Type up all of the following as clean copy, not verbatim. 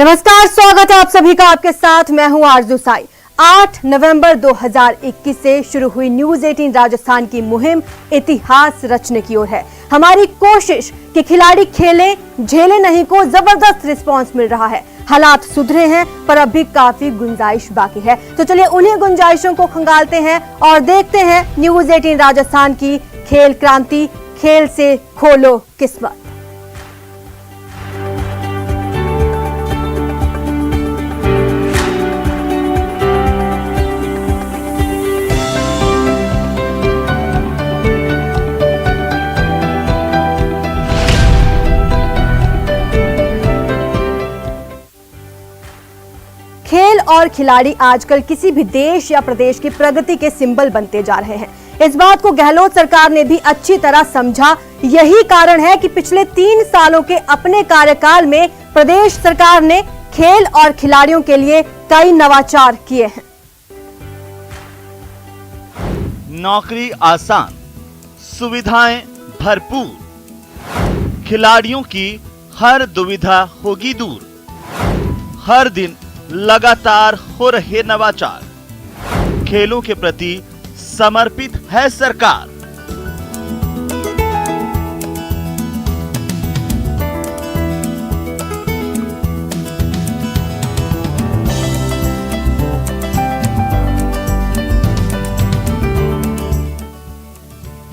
नमस्कार, स्वागत है आप सभी का। आपके साथ मैं हूं आरजू साई। 8 नवंबर 2021 से शुरू हुई न्यूज 18 राजस्थान की मुहिम इतिहास रचने की ओर है। हमारी कोशिश कि खिलाड़ी खेलें, झेले नहीं को जबरदस्त रिस्पांस मिल रहा है। हालात सुधरे हैं पर अब भी काफी गुंजाइश बाकी है। तो चलिए उन्हीं गुंजाइशों को खंगालते हैं और देखते हैं न्यूज 18 राजस्थान की खेल क्रांति। खेल से खोलो किस्मत। खेल और खिलाड़ी आजकल किसी भी देश या प्रदेश की प्रगति के सिंबल बनते जा रहे हैं। इस बात को गहलोत सरकार ने भी अच्छी तरह समझा। यही कारण है कि पिछले 3 सालों के अपने कार्यकाल में प्रदेश सरकार ने खेल और खिलाड़ियों के लिए कई नवाचार किए हैं। नौकरी आसान, सुविधाएं भरपूर, खिलाड़ियों की हर दुविधा होगी दूर। हर दिन लगातार हो रहे नवाचार, खेलों के प्रति समर्पित है सरकार।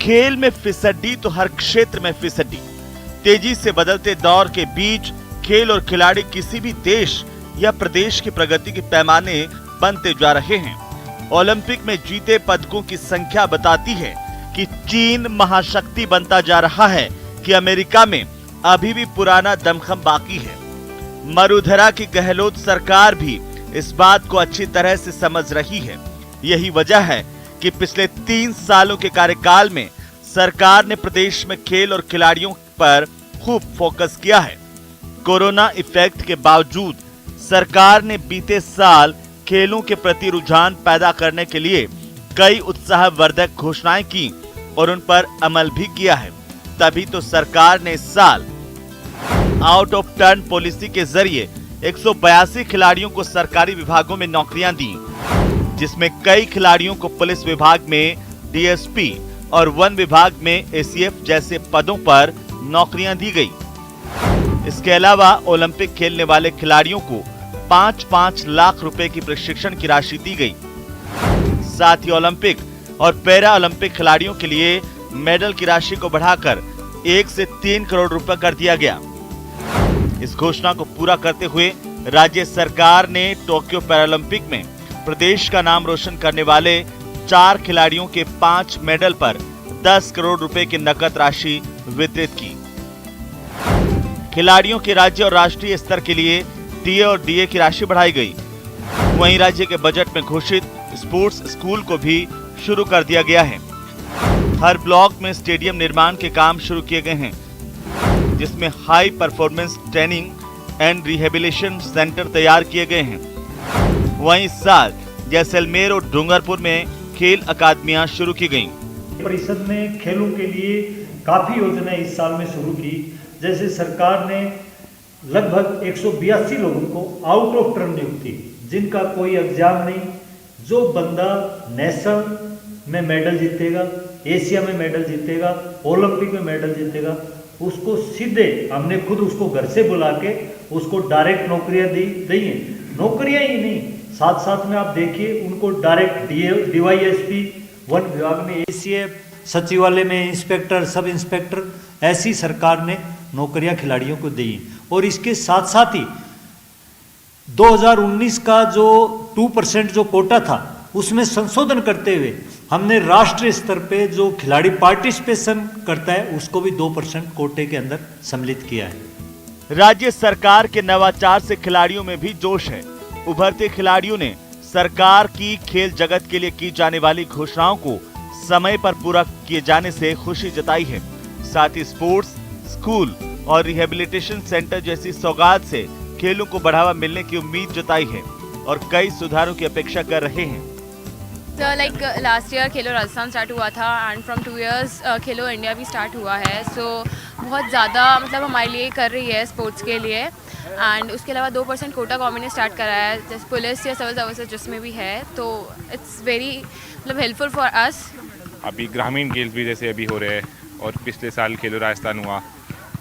खेल में फिसड्डी तो हर क्षेत्र में फिसड्डी। तेजी से बदलते दौर के बीच खेल और खिलाड़ी किसी भी देश या प्रदेश की प्रगति के पैमाने बनते जा रहे हैं। ओलंपिक में जीते पदकों की संख्या बताती है कि चीन महाशक्ति बनता जा रहा है कि अमेरिका में अभी भी पुराना दमखम बाकी है। मरुधरा की गहलोत सरकार भी इस बात को अच्छी तरह से समझ रही है। यही वजह है कि पिछले 3 सालों के कार्यकाल में सरकार ने प्रदेश में खेल और खिलाड़ियों पर खूब फोकस किया है। कोरोना इफेक्ट के बावजूद सरकार ने बीते साल खेलों के प्रति रुझान पैदा करने के लिए कई उत्साहवर्धक घोषणाएं की और उन पर अमल भी किया है। तभी तो सरकार ने इस साल आउट ऑफ टर्न पॉलिसी के जरिए 182 खिलाड़ियों को सरकारी विभागों में नौकरियां दी, जिसमें कई खिलाड़ियों को पुलिस विभाग में डीएसपी और वन विभाग में एसीएफ जैसे पदों पर नौकरियां दी गई। इसके अलावा ओलंपिक खेलने वाले खिलाड़ियों को 5-5 लाख रुपए की प्रशिक्षण की राशि दी गई। साथ ही ओलंपिक और पैरा ओलंपिक खिलाड़ियों के लिए मेडल की राशि को बढ़ाकर 1 से 3 करोड़ रुपए कर दिया गया। इस घोषणा को पूरा करते हुए राज्य सरकार ने टोक्यो पैरालंपिक में प्रदेश का नाम रोशन करने वाले 4 खिलाड़ियों के 5 मेडल पर 10 करोड़ रुपए की नकद राशि वितरित की। खिलाड़ियों के राज्य और राष्ट्रीय स्तर के लिए टीए और डीए की राशि बढ़ाई गई। वहीं राज्य के बजट में घोषित स्पोर्ट्स स्कूल को भी शुरू कर दिया गया है। हर ब्लॉक में स्टेडियम निर्माण के काम शुरू किए गए हैं, जिसमें high performance training and rehabilitation centre तैयार किए गए हैं। वहीं इस साल जैसलमेर और डूंगरपुर में खेल अकादमियां शुरू की गईं। परिषद ने खेलों के लिए काफी योजनाएं इस साल में शुरू की। जैसे सरकार ने लगभग 182 लोगों को आउट ऑफ टर्न नियुक्ति, जिनका कोई एग्जाम नहीं, जो बंदा नेशनल में मेडल जीतेगा, एशिया में मेडल जीतेगा, ओलंपिक में मेडल जीतेगा, उसको सीधे हमने खुद उसको घर से बुला के उसको डायरेक्ट नौकरियां दी हैं। नौकरियां ही नहीं, साथ साथ में आप देखिए उनको डायरेक्ट डीवाईएसपी, वन विभाग में एसीएफ, सचिवालय में इंस्पेक्टर, सब इंस्पेक्टर, ऐसी सरकार ने नौकरियां खिलाड़ियों को दी। और इसके साथ साथ ही 2019 का जो 2% जो कोटा था, उसमें संशोधन करते हुए हमने राष्ट्रीय स्तर पे जो खिलाड़ी पार्टिसिपेशन करता है उसको भी 2% कोटे के अंदर सम्मिलित किया है। राज्य सरकार के नवाचार से खिलाड़ियों में भी जोश है। उभरते खिलाड़ियों ने सरकार की खेल जगत के लिए की जाने वाली घोषणाओं को समय पर पूरा किए जाने से खुशी जताई है। साथ ही स्पोर्ट्स स्कूल और रिहेबिलिटेशन सेंटर जैसी सौगात से खेलों को बढ़ावा मिलने की उम्मीद जताई है और कई सुधारों की अपेक्षा कर रहे हैं। लाइक लास्ट ईयर खेलो राजस्थान स्टार्ट हुआ था and from 2 years Khelo India भी स्टार्ट हुआ है। सो बहुत ज़्यादा मतलब हमारे लिए कर रही है स्पोर्ट्स के लिए। एंड उसके अलावा 2% कोटा गवर्नमेंट ने स्टार्ट कराया है, जैसे पुलिस या सिविल सर्विसेज जिसमें भी है, तो इट्स वेरी मतलब हेल्पफुल फॉर अस। अभी ग्रामीण खेल भी जैसे अभी हो रहे हैं और पिछले साल खेलो राजस्थान हुआ,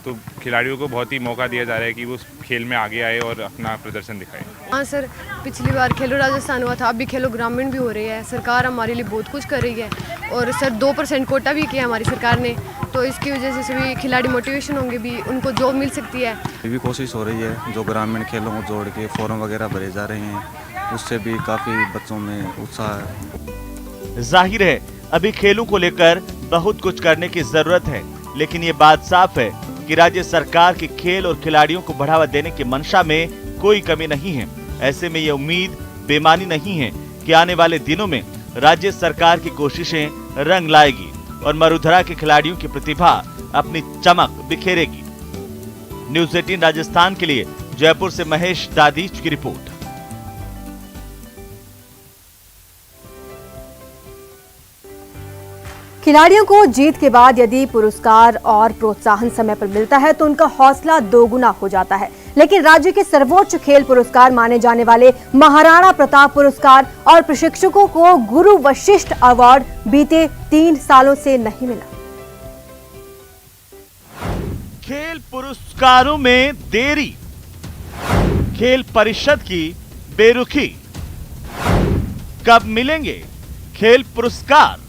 तो खिलाड़ियों को बहुत ही मौका दिया जा रहा है कि वो उस खेल में आगे आए और अपना प्रदर्शन दिखाएं। हाँ सर, पिछली बार खेलो राजस्थान हुआ था, अभी खेलो ग्रामीण भी हो रही है। सरकार हमारे लिए बहुत कुछ कर रही है और सर 2% कोटा भी किया हमारी सरकार ने, तो इसकी वजह से सभी खिलाड़ी मोटिवेशन होंगे, भी उनको जॉब मिल सकती है। ये भी कोशिश हो रही है, जो ग्रामीण खेलों को जोड़ के फॉर्म वगैरह भरे जा रहे हैं, उससे भी काफ़ी बच्चों में उत्साह है। जाहिर है अभी खेलों को लेकर बहुत कुछ करने की जरूरत है, लेकिन ये बात साफ है कि राज्य सरकार की खेल और खिलाड़ियों को बढ़ावा देने की मंशा में कोई कमी नहीं है। ऐसे में ये उम्मीद बेमानी नहीं है कि आने वाले दिनों में राज्य सरकार की कोशिशें रंग लाएगी और मरुधरा के खिलाड़ियों की प्रतिभा अपनी चमक बिखेरेगी। न्यूज़ 18 राजस्थान के लिए जयपुर से महेश दादीच की रिपोर्ट। खिलाड़ियों को जीत के बाद यदि पुरस्कार और प्रोत्साहन समय पर मिलता है तो उनका हौसला दोगुना हो जाता है, लेकिन राज्य के सर्वोच्च खेल पुरस्कार माने जाने वाले महाराणा प्रताप पुरस्कार और प्रशिक्षकों को गुरु वशिष्ठ अवार्ड बीते 3 सालों से नहीं मिला। खेल पुरस्कारों में देरी, खेल परिषद की बेरुखी, कब मिलेंगे खेल पुरस्कार?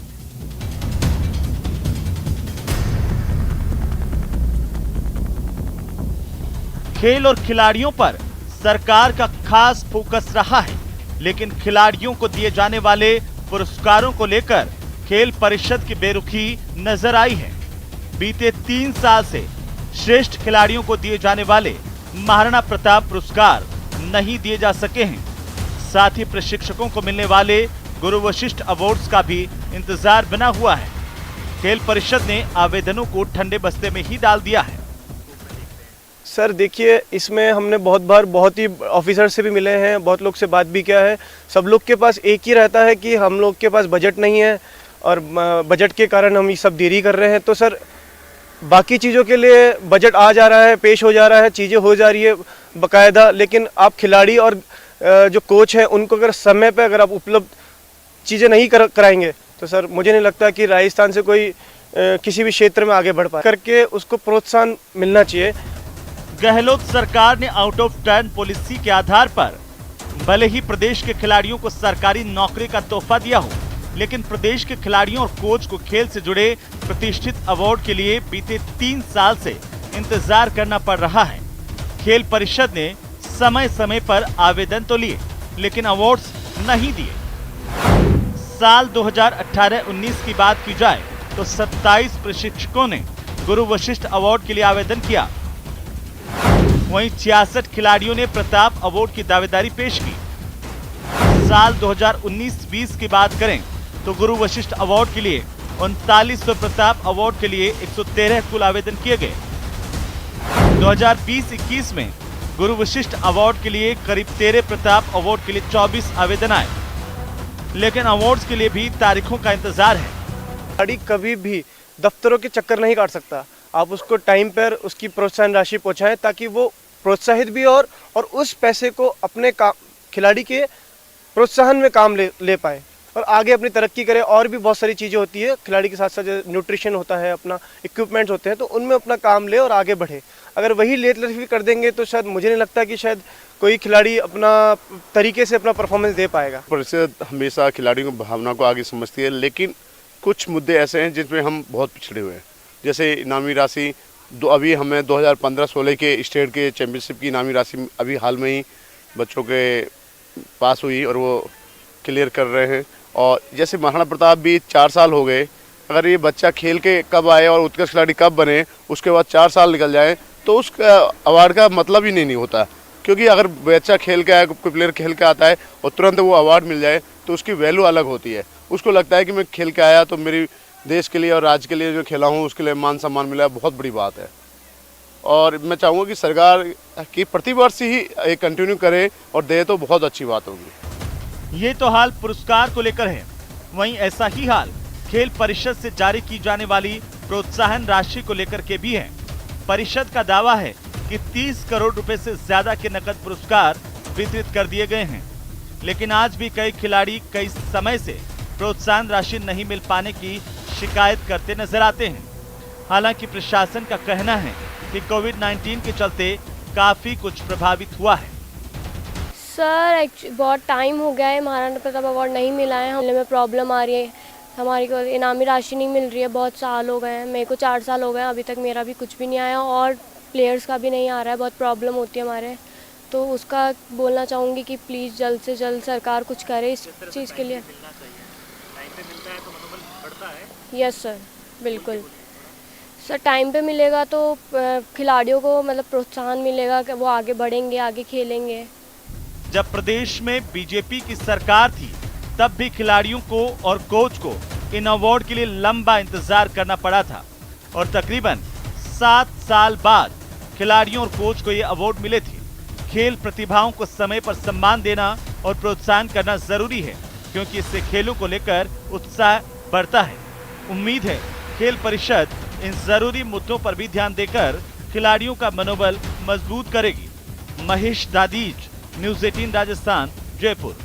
खेल और खिलाड़ियों पर सरकार का खास फोकस रहा है, लेकिन खिलाड़ियों को दिए जाने वाले पुरस्कारों को लेकर खेल परिषद की बेरुखी नजर आई है। बीते 3 साल से श्रेष्ठ खिलाड़ियों को दिए जाने वाले महाराणा प्रताप पुरस्कार नहीं दिए जा सके हैं। साथ ही प्रशिक्षकों को मिलने वाले गुरु वशिष्ठ अवार्ड्स का भी इंतजार बना हुआ है। खेल परिषद ने आवेदनों को ठंडे बस्ते में ही डाल दिया है। सर देखिए, इसमें हमने बहुत ही ऑफिसर से भी मिले हैं, बहुत लोग से बात भी किया है। सब लोग के पास एक ही रहता है कि हम लोग के पास बजट नहीं है और बजट के कारण हम ये सब देरी कर रहे हैं। तो सर बाकी चीज़ों के लिए बजट आ जा रहा है, पेश हो जा रहा है, चीज़ें हो जा रही है बाकायदा, लेकिन आप खिलाड़ी और जो कोच हैं उनको अगर समय पे अगर आप उपलब्ध चीज़ें नहीं कराएंगे तो सर मुझे नहीं लगता कि राजस्थान से कोई किसी भी क्षेत्र में आगे बढ़ पाए। करके उसको प्रोत्साहन मिलना चाहिए। गहलोत सरकार ने आउट ऑफ टर्न पॉलिसी के आधार पर भले ही प्रदेश के खिलाड़ियों को सरकारी नौकरी का तोहफा दिया हो, लेकिन प्रदेश के खिलाड़ियों और कोच को खेल से जुड़े प्रतिष्ठित अवार्ड के लिए बीते 3 साल से इंतजार करना पड़ रहा है। खेल परिषद ने समय समय पर आवेदन तो लिए, लेकिन अवार्ड्स नहीं दिए। साल 2018-19 की बात की जाए तो 27 प्रशिक्षकों ने गुरु वशिष्ठ अवार्ड के लिए आवेदन किया। वहीं 66 खिलाड़ियों ने प्रताप अवार्ड की दावेदारी पेश की। साल 2019-20 की बात करें तो गुरु वशिष्ठ अवार्ड के लिए 39 और प्रताप अवार्ड के लिए 113 कुल आवेदन किए गए। 2020-21 में गुरु वशिष्ठ अवार्ड के लिए करीब 13, प्रताप अवार्ड के लिए 24 आवेदन आए, लेकिन अवार्ड्स के लिए भी तारीखों का इंतजार है। खिलाड़ी कभी भी दफ्तरों के चक्कर नहीं काट सकता। आप उसको टाइम पर उसकी प्रोत्साहन राशि पहुंचाएं ताकि वो प्रोत्साहित भी और उस पैसे को अपने काम खिलाड़ी के प्रोत्साहन में काम ले पाए और आगे अपनी तरक्की करे। और भी बहुत सारी चीज़ें होती है खिलाड़ी के साथ साथ, न्यूट्रिशन होता है, अपना इक्विपमेंट्स होते हैं, तो उनमें अपना काम ले और आगे बढ़े। अगर वही लेट लफी कर देंगे तो शायद मुझे नहीं लगता कि शायद कोई खिलाड़ी अपना तरीके से अपना परफॉर्मेंस दे पाएगा। परिषद हमेशा खिलाड़ियों की भावना को आगे समझती है, लेकिन कुछ मुद्दे ऐसे हैं जिसमें हम बहुत पिछड़े हुए हैं। जैसे इनामी राशि अभी हमें 2015-16 के स्टेट के चैम्पियनशिप की इनामी राशि अभी हाल में ही बच्चों के पास हुई और वो क्लियर कर रहे हैं। और जैसे महाराणा प्रताप भी 4 साल हो गए, अगर ये बच्चा खेल के कब आए और उत्कृष्ट खिलाड़ी कब बने, उसके बाद 4 साल निकल जाए तो उस अवार्ड का मतलब ही नहीं होता। क्योंकि अगर बच्चा खेल के आया, कोई प्लेयर खेल के आता है और तुरंत वो अवार्ड मिल जाए तो उसकी वैल्यू अलग होती है। उसको लगता है कि मैं खेल के आया तो मेरी देश के लिए और राज्य के लिए जो खेला हूँ उसके लिए मान सम्मान मिला, बहुत बड़ी बात है। और मैं चाहूँगा कि सरकार की प्रतिवर्ष ही कंटिन्यू करे और दे तो बहुत अच्छी बात होगी। ये तो हाल पुरस्कार को लेकर है, वहीं ऐसा ही हाल खेल परिषद से जारी की जाने वाली प्रोत्साहन राशि को लेकर के भी है। परिषद का दावा है कि 30 करोड़ रुपए से ज्यादा के नकद पुरस्कार वितरित कर दिए गए हैं, लेकिन आज भी कई खिलाड़ी कई समय से प्रोत्साहन राशि नहीं मिल पाने की शिकायत करते नजर आते हैं। हालांकि प्रशासन का कहना है कि कोविड-19 के चलते काफी कुछ प्रभावित हुआ है। सर बहुत टाइम हो गया है, महाराणा प्रताप अवार्ड नहीं मिला है, हमें में प्रॉब्लम आ रही है, हमारी को इनामी राशि नहीं मिल रही है, बहुत साल हो गए हैं, मेरे को 4 साल हो गए हैं, अभी तक मेरा भी कुछ भी नहीं आया और प्लेयर्स का भी नहीं आ रहा है, बहुत प्रॉब्लम होती है हमारे। तो उसका बोलना चाहूँगी कि प्लीज़ जल्द से जल्द सरकार कुछ करे इस चीज़ के लिए। यस सर, बिल्कुल सर, टाइम पे मिलेगा तो खिलाड़ियों को मतलब प्रोत्साहन मिलेगा कि वो आगे बढ़ेंगे, आगे खेलेंगे। जब प्रदेश में बीजेपी की सरकार थी तब भी खिलाड़ियों को और कोच को इन अवार्ड के लिए लंबा इंतजार करना पड़ा था और तकरीबन 7 साल बाद खिलाड़ियों और कोच को ये अवार्ड मिले थे। खेल प्रतिभाओं को समय पर सम्मान देना और प्रोत्साहन करना जरूरी है, क्योंकि इससे खेलों को लेकर उत्साह बढ़ता है। उम्मीद है खेल परिषद इन जरूरी मुद्दों पर भी ध्यान देकर खिलाड़ियों का मनोबल मजबूत करेगी। महेश दादीज, news 18 Rajasthan, Jaipur.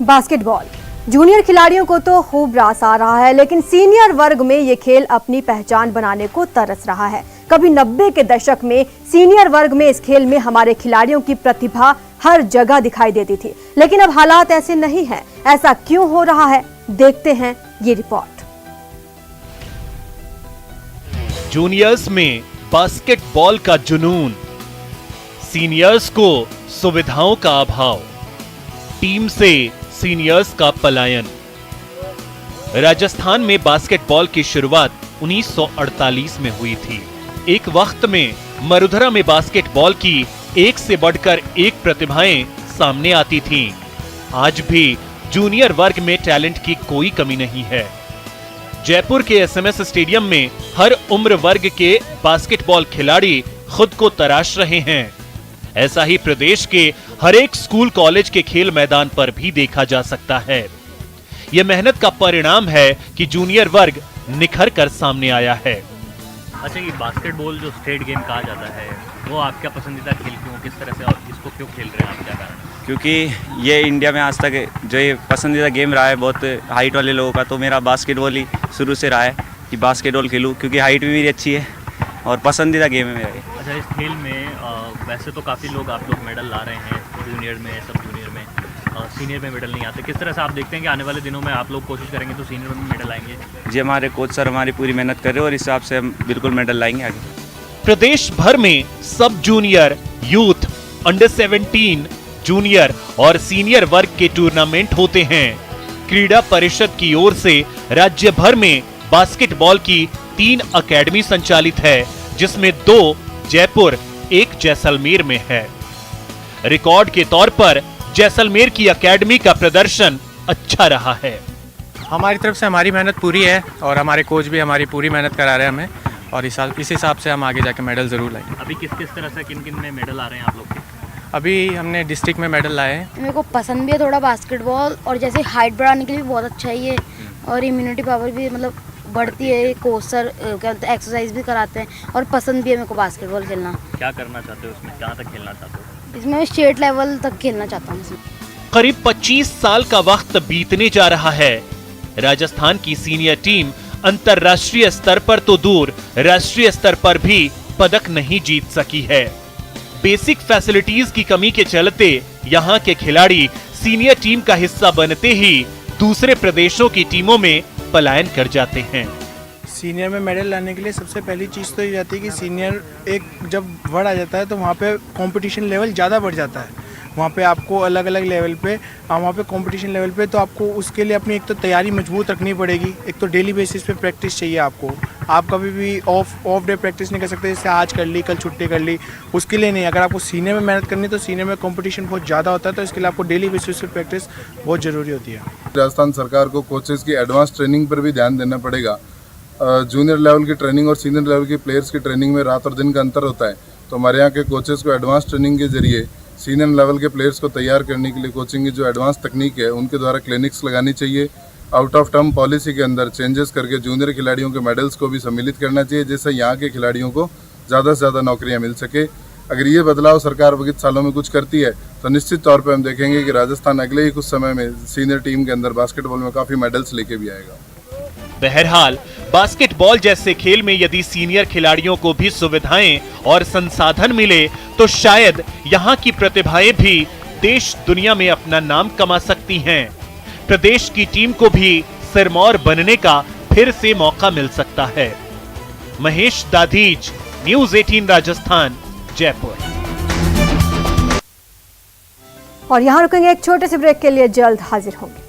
Basketball junior खिलाड़ियों को तो खूब रास आ रहा है, लेकिन सीनियर वर्ग में ये खेल अपनी पहचान बनाने को तरस रहा है। कभी 90 के दशक में सीनियर वर्ग में इस खेल में हमारे खिलाड़ियों की प्रतिभा हर जगह दिखाई देती थी, लेकिन अब हालात ऐसे नहीं हैं। ऐसा क्यों हो रहा है, देखते हैं ये रिपोर्ट। जूनियर्स में बास्केटबॉल का जुनून, सीनियर्स को सुविधाओं का अभाव, टीम से सीनियर्स का पलायन। राजस्थान में बास्केटबॉल की शुरुआत 1948 में हुई थी। एक वक्त में मरुधरा में बास्केटबॉल की एक से बढ़कर एक प्रतिभाएं सामने आती थीं। आज भी जूनियर वर्ग में टैलेंट की कोई कमी नहीं है। जयपुर के एसएमएस स्टेडियम में हर उम्र वर्ग के बास्केटबॉल खिलाड़ी खुद को तराश रहे हैं। ऐसा ही प्रदेश के हर एक स्कूल कॉलेज के खेल मैदान पर भी देखा जा सकता है। यह मेहनत का परिणाम है कि जूनियर वर्ग निखर कर सामने आया है। अच्छा, ये बास्केटबॉल जो स्टेट गेम कहा जाता है, वो आपका पसंदीदा खेल क्यों, किस तरह से और इसको क्यों खेल रहे हैं आप, क्या कारण? क्योंकि ये इंडिया में आज तक जो ये पसंदीदा गेम रहा है बहुत हाइट वाले लोगों का, तो मेरा बास्केटबॉल ही शुरू से रहा है कि बास्केटबॉल खेलूँ, क्योंकि हाइट भी मेरी अच्छी है और पसंदीदा गेम है मेरा ये। अच्छा, इस खेल में वैसे तो काफ़ी लोग आप लोग मेडल ला रहे हैं, जूनियर में, सब जूनियर में, सीनियर में मेडल नहीं आते। किस तरह से आप देखते हैं कि आने वाले दिनों में आप लोग कोशिश करेंगे तो सीनियर में मेडल आएंगे? जी, हमारे कोच सर हमारी पूरी मेहनत कर रहे हैं और इस हिसाब से हम बिल्कुल मेडल लाएंगे आगे। प्रदेश भर में सब जूनियर, यूथ, अंडर 17, जूनियर और सीनियर वर्ग के टूर्नामेंट होते हैं। क्रीड़ा परिषद की ओर से राज्य भर में बास्केटबॉल की 3 अकेडमी संचालित है, जिसमें 2 जयपुर, 1 जैसलमेर में है। रिकॉर्ड के तौर पर जैसलमेर की अकेडमी का प्रदर्शन अच्छा रहा है। हमारी तरफ से हमारी मेहनत पूरी है और हमारे कोच भी हमारी पूरी मेहनत करा रहे हैं हमें, और इस हिसाब से हम आगे जाके मेडल ज़रूर लाएंगे। अभी किस किस तरह से किन किन में मेडल आ रहे हैं आप लोग के? अभी हमने डिस्ट्रिक्ट में मेडल लाए हैं। मेरे को पसंद भी है थोड़ा बास्केटबॉल, और जैसे हाइट बढ़ाने के लिए भी बहुत अच्छा है ये, और इम्यूनिटी पावर भी मतलब बढ़ती है। कोच सर एक्सरसाइज भी कराते हैं और पसंद भी है मेरे को बास्केटबॉल खेलना। क्या करना चाहते हो उसमें, कहाँ तक खेलना चाहते हो? इसमें मैं स्टेट लेवल तक खेलना चाहता हूँ। करीब 25 साल का वक्त बीतने जा रहा है। राजस्थान की सीनियर टीम अंतर्राष्ट्रीय स्तर पर तो दूर, राष्ट्रीय स्तर पर भी पदक नहीं जीत सकी है। बेसिक फैसिलिटीज की कमी के चलते यहाँ के खिलाड़ी सीनियर टीम का हिस्सा बनते ही दूसरे प्रदेशों की टीमों में पलायन कर जाते हैं। सीनियर में मेडल लाने के लिए सबसे पहली चीज़ तो ये जाती है कि सीनियर एक जब वर्ड आ जाता है तो वहाँ पे कंपटीशन लेवल ज़्यादा बढ़ जाता है। वहाँ पे आपको अलग अलग लेवल पे वहाँ पे कंपटीशन लेवल पे तो आपको उसके लिए अपनी एक तो तैयारी मजबूत रखनी पड़ेगी। एक तो डेली बेसिस पे प्रैक्टिस चाहिए आपको। आप कभी भी ऑफ डे प्रैक्टिस नहीं कर सकते, जैसे आज कर ली कल छुट्टी कर ली, उसके लिए नहीं। अगर आपको सीनियर में मेहनत करनी तो सीनियर में कंपटीशन बहुत ज़्यादा होता है, तो इसके लिए आपको डेली बेसिस पे प्रैक्टिस बहुत ज़रूरी होती है। राजस्थान सरकार को कोचेज़ की एडवांस ट्रेनिंग पर भी ध्यान देना पड़ेगा। जूनियर लेवल की ट्रेनिंग और सीनियर लेवल के प्लेयर्स की ट्रेनिंग में रात और दिन का अंतर होता है, तो हमारे यहाँ के कोचेज़ को एडवांस ट्रेनिंग के जरिए सीनियर लेवल के प्लेयर्स को तैयार करने के लिए कोचिंग की जो एडवांस तकनीक है उनके द्वारा क्लिनिक्स लगानी चाहिए। आउट ऑफ टर्म पॉलिसी के अंदर चेंजेस करके जूनियर खिलाड़ियों के मेडल्स को भी सम्मिलित करना चाहिए, जिससे यहाँ के खिलाड़ियों को ज़्यादा से ज़्यादा नौकरियाँ मिल सके। अगर ये बदलाव सरकार विगत सालों में कुछ करती है तो निश्चित तौर पे हम देखेंगे कि राजस्थान अगले ही कुछ समय में सीनियर टीम के अंदर बास्केटबॉल में काफ़ी मेडल्स लेके भी आएगा। बहरहाल बास्केटबॉल जैसे खेल में यदि सीनियर खिलाड़ियों को भी सुविधाएं और संसाधन मिले तो शायद यहाँ की प्रतिभाएं भी देश दुनिया में अपना नाम कमा सकती हैं। प्रदेश की टीम को भी सिरमौर बनने का फिर से मौका मिल सकता है। महेश दाधीच, न्यूज़ 18 राजस्थान, जयपुर। और यहाँ रुकेंगे एक छोटे से ब्रेक के लिए, जल्द हाजिर होंगे।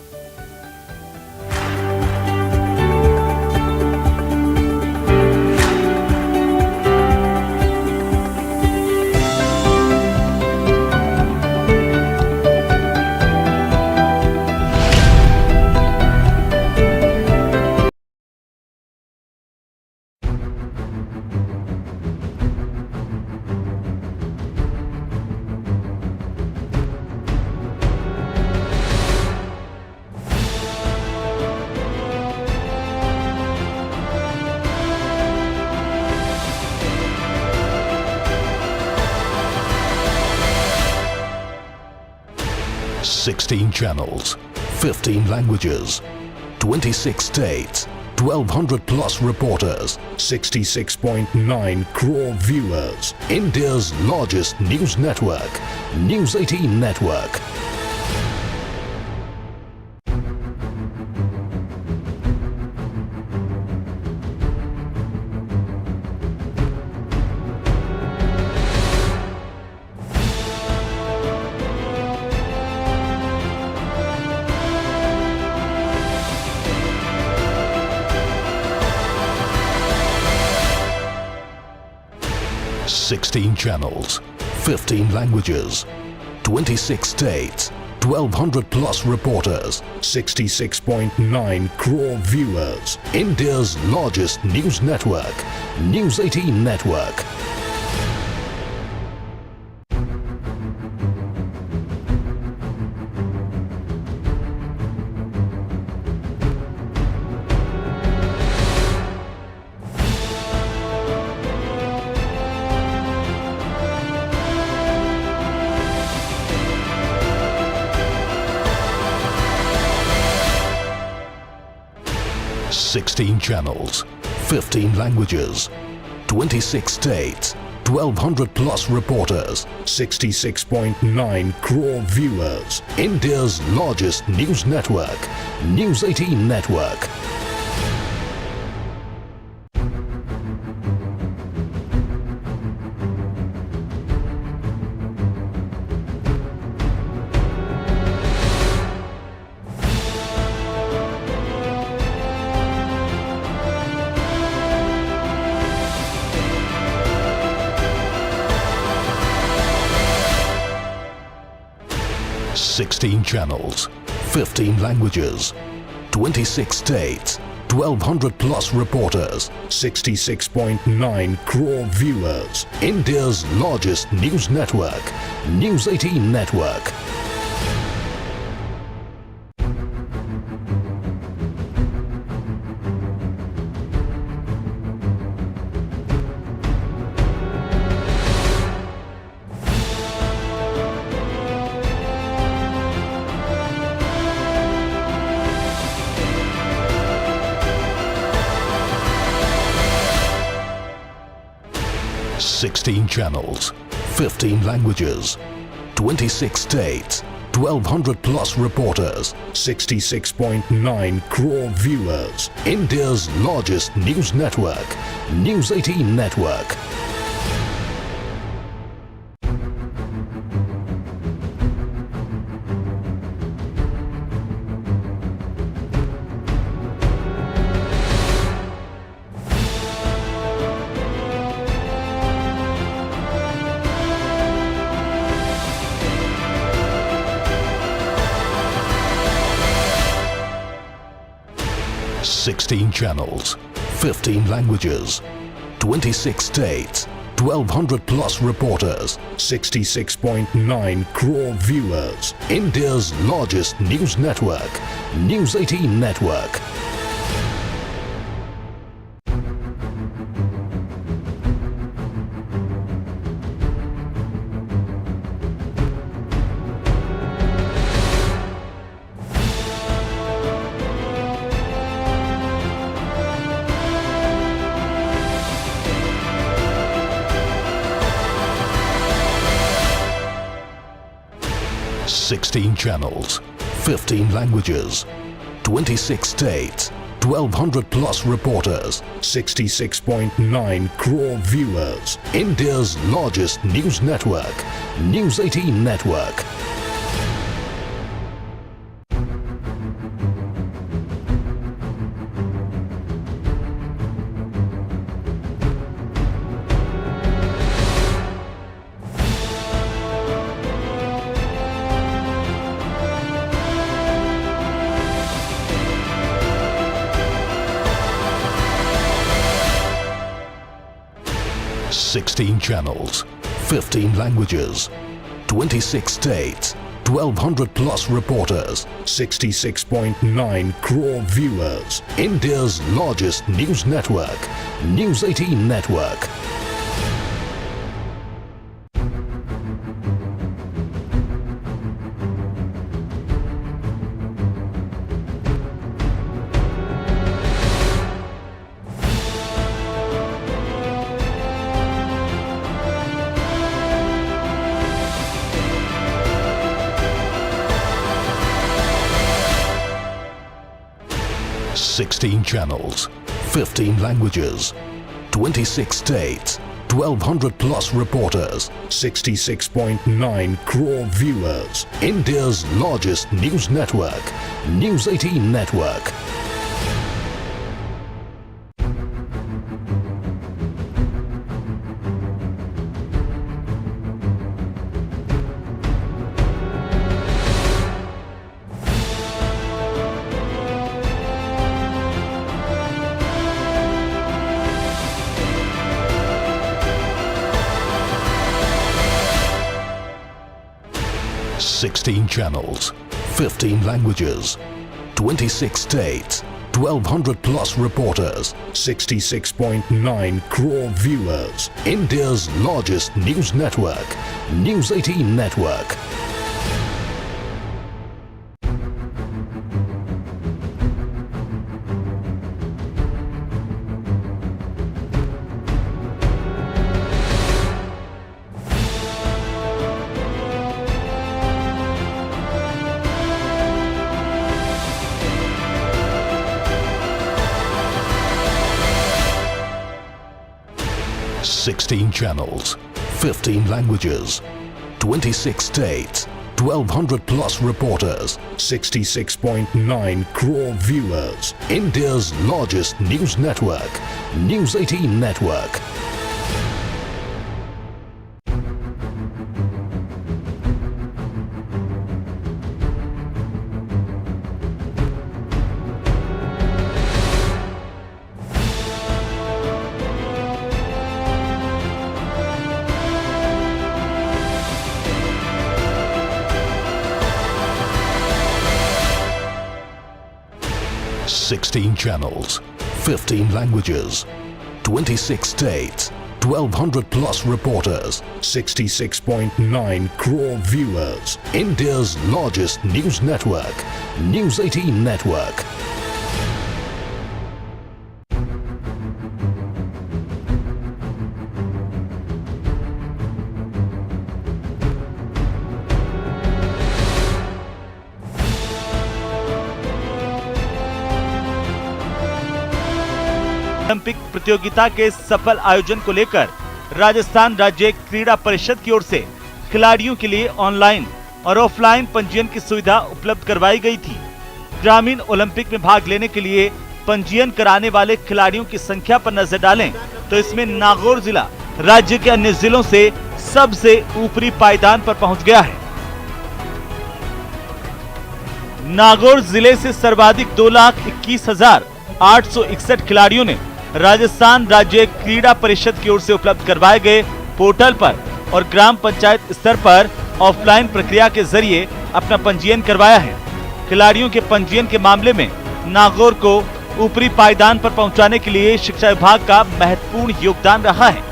Sixteen channels, 15 languages, 26 states, 1,200 plus reporters, 66.9 crore viewers. India's largest news network, News 18 Network. Sixteen channels, 15 languages, 26 states, 1,200 plus reporters, 66.9 crore viewers. India's largest news network, News 18 Network. Sixteen channels, 15 languages, 26 states, 1,200 plus reporters, 66.9 crore viewers. India's largest news network, News 18 Network. Sixteen channels, 15 languages, 26 states, 1,200 plus reporters, 66.9 crore viewers. India's largest news network, News 18 Network. Sixteen channels, 15 languages, 26 states, 1,200 plus reporters, 66.9 crore viewers. India's largest news network, News 18 Network. Sixteen channels, 15 languages, 26 states, 1,200 plus reporters, 66.9 crore viewers. India's largest news network, News 18 Network. Sixteen channels, 15 languages, 26 states, 1,200 plus reporters, 66.9 crore viewers. India's largest news network, News 18 Network. Sixteen channels, 15 languages, 26 states, 1,200 plus reporters, 66.9 crore viewers. India's largest news network, News 18 Network. Sixteen channels, 15 languages, 26 states, 1,200 plus reporters, 66.9 crore viewers. India's largest news network, News 18 Network. Sixteen channels, 15 languages, 26 states, 1,200 plus reporters, 66.9 crore viewers. India's largest news network, News 18 Network. Sixteen channels, 15 languages, 26 states, 1,200 plus reporters, 66.9 crore viewers. India's largest news network, News 18 Network. Sixteen channels, 15 languages, 26 states, 1,200 plus reporters, 66.9 crore viewers. India's largest news network, News 18 Network. Olympic प्रतियोगिता के सफल आयोजन को लेकर राजस्थान राज्य क्रीड़ा परिषद की ओर से खिलाड़ियों के लिए ऑनलाइन और ऑफलाइन पंजीयन की सुविधा उपलब्ध करवाई गई थी। ग्रामीण ओलंपिक में भाग लेने के लिए पंजीयन कराने वाले खिलाड़ियों की संख्या पर नजर डालें तो इसमें नागौर जिला राज्य के अन्य जिलों से सबसे ऊपरी पायदान पर पहुंच गया है। नागौर जिले से सर्वाधिक 2,21,861 खिलाड़ियों ने राजस्थान राज्य क्रीड़ा परिषद की ओर से उपलब्ध करवाए गए पोर्टल पर और ग्राम पंचायत स्तर पर ऑफलाइन प्रक्रिया के जरिए अपना पंजीयन करवाया है। खिलाड़ियों के पंजीयन के मामले में नागौर को ऊपरी पायदान पर पहुंचाने के लिए शिक्षा विभाग का महत्वपूर्ण योगदान रहा है।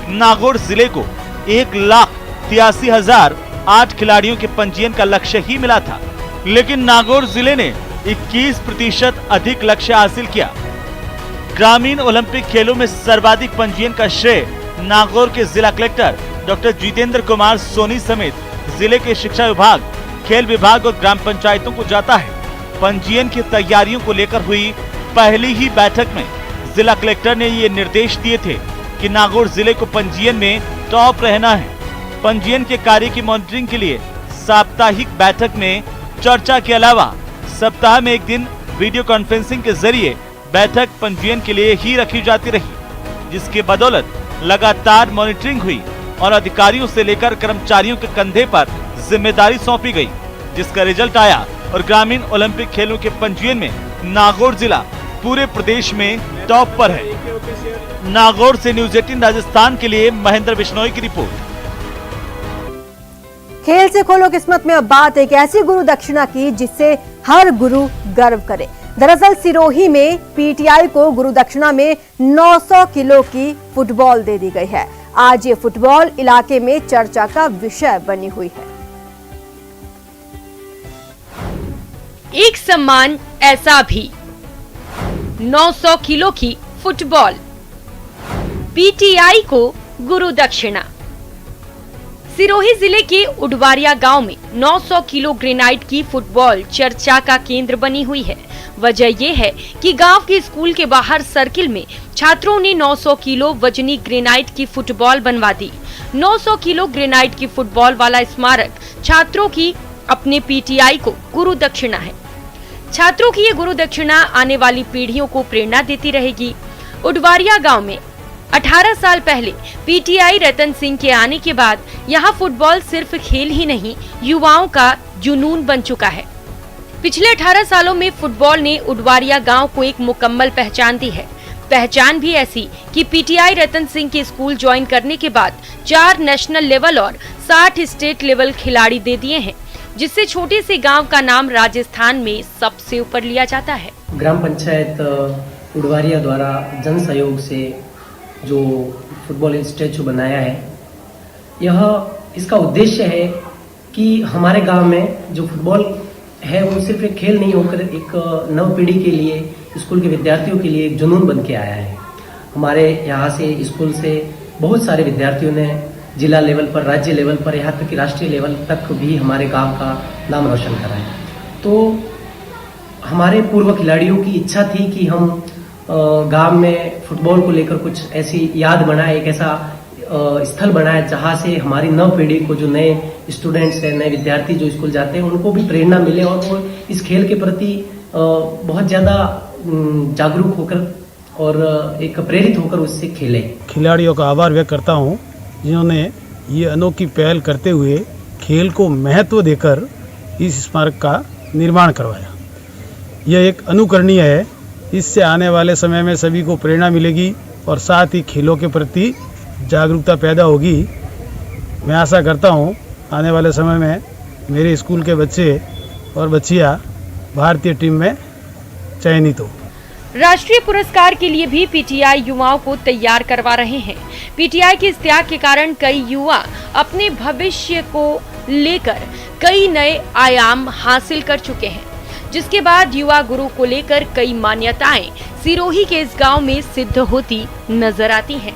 नागौर जिले को 1,83,008 खिलाड़ियों के पंजीयन का लक्ष्य ही मिला था, लेकिन नागौर जिले ने 21% अधिक लक्ष्य हासिल किया। ग्रामीण ओलंपिक खेलों में सर्वाधिक पंजीयन का श्रेय नागौर के जिला कलेक्टर डॉक्टर जितेंद्र कुमार सोनी समेत जिले के शिक्षा विभाग, खेल विभाग और ग्राम पंचायतों को जाता है। पंजीयन की तैयारियों को लेकर हुई पहली ही बैठक में जिला कलेक्टर ने ये निर्देश दिए थे कि नागौर जिले को पंजीयन में टॉप रहना है। पंजीयन के कार्य की मॉनिटरिंग के लिए साप्ताहिक बैठक में चर्चा के अलावा सप्ताह में एक दिन वीडियो कॉन्फ्रेंसिंग के जरिए बैठक पंजीयन के लिए ही रखी जाती रही, जिसके बदौलत लगातार मॉनिटरिंग हुई और अधिकारियों से लेकर कर्मचारियों के कंधे पर जिम्मेदारी सौंपी गई, जिसका रिजल्ट आया और ग्रामीण ओलंपिक खेलों के पंजीयन में नागौर जिला पूरे प्रदेश में टॉप पर है। नागौर से न्यूज़ 18 राजस्थान के लिए महेंद्र बिश्नोई की रिपोर्ट। खेल से खोलो किस्मत में अब बात एक ऐसी गुरु दक्षिणा की जिससे हर गुरु गर्व करे। दरअसल सिरोही में पीटीआई को गुरु दक्षिणा में 900 किलो की फुटबॉल दे दी गई है। आज ये फुटबॉल इलाके में चर्चा का विषय बनी हुई है। एक सम्मान ऐसा भी, 900 किलो की फुटबॉल, पीटीआई को गुरु दक्षिणा। सिरोही जिले के उडवारिया गांव में 900 किलो ग्रेनाइट की फुटबॉल चर्चा का केंद्र बनी हुई है। वजह यह है कि गांव के स्कूल के बाहर सर्किल में छात्रों ने 900 किलो वजनी ग्रेनाइट की फुटबॉल बनवा दी। 900 किलो ग्रेनाइट की फुटबॉल वाला स्मारक छात्रों की अपने पीटीआई को गुरु दक्षिणा है। छात्रों की ये गुरु दक्षिणा आने वाली पीढ़ियों को प्रेरणा देती रहेगी। उडवारिया गांव में 18 साल पहले पीटीआई रतन सिंह के आने के बाद यहाँ फुटबॉल सिर्फ खेल ही नहीं, युवाओं का जुनून बन चुका है। पिछले 18 सालों में फुटबॉल ने उडवारिया गांव को एक मुकम्मल पहचान दी है। पहचान भी ऐसी कि पीटीआई रतन सिंह के स्कूल ज्वाइन करने के बाद 4 नेशनल लेवल और 60 स्टेट लेवल खिलाड़ी दे दिए हैं, जिससे छोटे से गांव का नाम राजस्थान में सबसे ऊपर लिया जाता है। ग्राम पंचायत उडवारिया द्वारा जन सहयोग से जो फुटबॉल स्टैचू बनाया है, इसका उद्देश्य है कि हमारे गांव में जो फुटबॉल है वो सिर्फ एक खेल नहीं होकर एक नव पीढ़ी के लिए, स्कूल के विद्यार्थियों के लिए एक जुनून बन के आया है। हमारे यहाँ से स्कूल से बहुत सारे विद्यार्थियों ने जिला लेवल पर, राज्य लेवल पर, यहाँ तक कि राष्ट्रीय लेवल तक भी हमारे गांव का नाम रोशन करा है। तो हमारे पूर्व खिलाड़ियों की इच्छा थी कि हम गांव में फुटबॉल को लेकर कुछ ऐसी याद बनाए, एक ऐसा स्थल बनाए जहाँ से हमारी नव पीढ़ी को, जो नए स्टूडेंट्स हैं, नए विद्यार्थी जो स्कूल जाते हैं, उनको भी प्रेरणा मिले और वो इस खेल के प्रति बहुत ज़्यादा जागरूक होकर और एक प्रेरित होकर उससे खेले। खिलाड़ियों का आभार व्यक्त करता हूँ जिन्होंने ये अनोखी पहल करते हुए खेल को महत्व देकर इस स्मारक का निर्माण करवाया। यह एक अनुकरणीय है। इससे आने वाले समय में सभी को प्रेरणा मिलेगी और साथ ही खेलों के प्रति जागरूकता पैदा होगी। मैं आशा करता हूँ आने वाले समय में मेरे स्कूल के बच्चे और बच्चियाँ भारतीय टीम में चयनित हो। राष्ट्रीय पुरस्कार के लिए भी पीटीआई युवाओं को तैयार करवा रहे हैं। पीटीआई के इस त्याग के कारण कई युवा अपने भविष्य को लेकर कई नए आयाम हासिल कर चुके हैं, जिसके बाद युवा गुरु को लेकर कई मान्यताएं सिरोही के इस गांव में सिद्ध होती नजर आती हैं।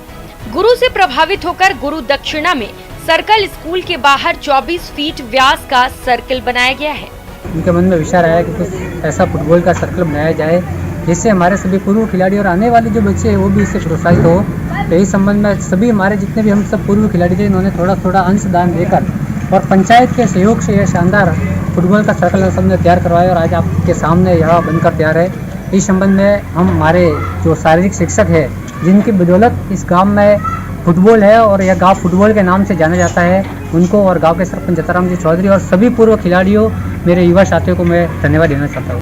गुरु से प्रभावित होकर गुरु दक्षिणा में सर्कल स्कूल के बाहर 24 फीट व्यास का सर्कल बनाया गया है। उनके मन में विचार आया कि कुछ ऐसा फुटबॉल का सर्कल बनाया जाए जिससे हमारे सभी पूर्व खिलाड़ी और आने वाले जो बच्चे हैं वो भी इससे प्रोत्साहित हो। तो इस संबंध में सभी हमारे जितने भी हम सब पूर्व खिलाड़ी थे, इन्होंने थोड़ा थोड़ा अंशदान देकर और पंचायत के सहयोग से यह शानदार फुटबॉल का सर्कल सबने तैयार करवाया और आज आपके सामने यह बनकर तैयार है। इस संबंध में हम हमारे जो शारीरिक शिक्षक है, जिनकी बदौलत इस गांव में फुटबॉल है और यह गांव फुटबॉल के नाम से जाना जाता है, उनको और गांव के सरपंच जताराम जी चौधरी और सभी पूर्व खिलाड़ियों, मेरे युवा साथियों को मैं धन्यवाद देना चाहता हूँ।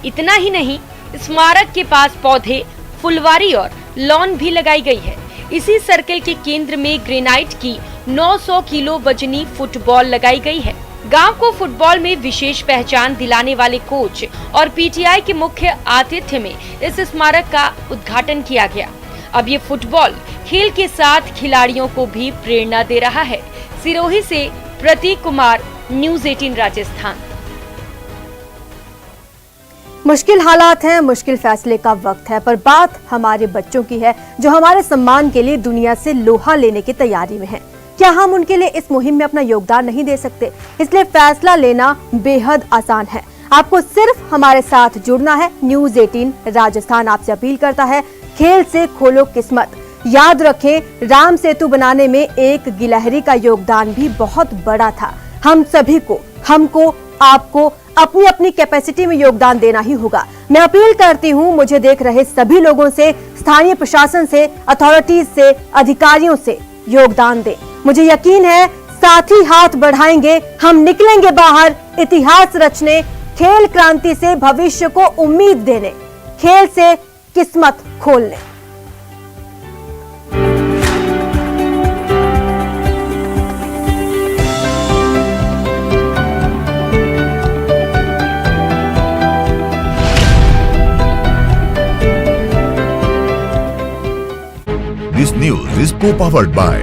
इतना ही नहीं, स्मारक के पास पौधे, फुलवारी और लॉन भी लगाई गई है। इसी सर्कल के केंद्र में ग्रेनाइट की 900 किलो वजनी फुटबॉल लगाई गई है। गांव को फुटबॉल में विशेष पहचान दिलाने वाले कोच और पीटीआई के मुख्य आतिथ्य में इस स्मारक का उद्घाटन किया गया। अब ये फुटबॉल खेल के साथ खिलाड़ियों को भी प्रेरणा दे रहा है। सिरोही से प्रतीक कुमार, न्यूज़ 18 राजस्थान। मुश्किल हालात हैं, मुश्किल फैसले का वक्त है, पर बात हमारे बच्चों की है जो हमारे सम्मान के लिए दुनिया से लोहा लेने की तैयारी में हैं। क्या हम उनके लिए इस मुहिम में अपना योगदान नहीं दे सकते? इसलिए फैसला लेना बेहद आसान है। आपको सिर्फ हमारे साथ जुड़ना है। न्यूज़ 18 राजस्थान आपसे अपील करता है, खेल से खोलो किस्मत। याद रखें, राम सेतु बनाने में एक गिलहरी का योगदान भी बहुत बड़ा था। हम सभी को, हमको, आपको अपनी अपनी कैपेसिटी में योगदान देना ही होगा। मैं अपील करती हूं मुझे देख रहे सभी लोगों से, स्थानीय प्रशासन से, अथॉरिटीज से, अधिकारियों से, योगदान दें। मुझे यकीन है साथी हाथ बढ़ाएंगे, हम निकलेंगे बाहर इतिहास रचने, खेल क्रांति से भविष्य को उम्मीद देने, खेल से किस्मत खोलने। This news is co-powered by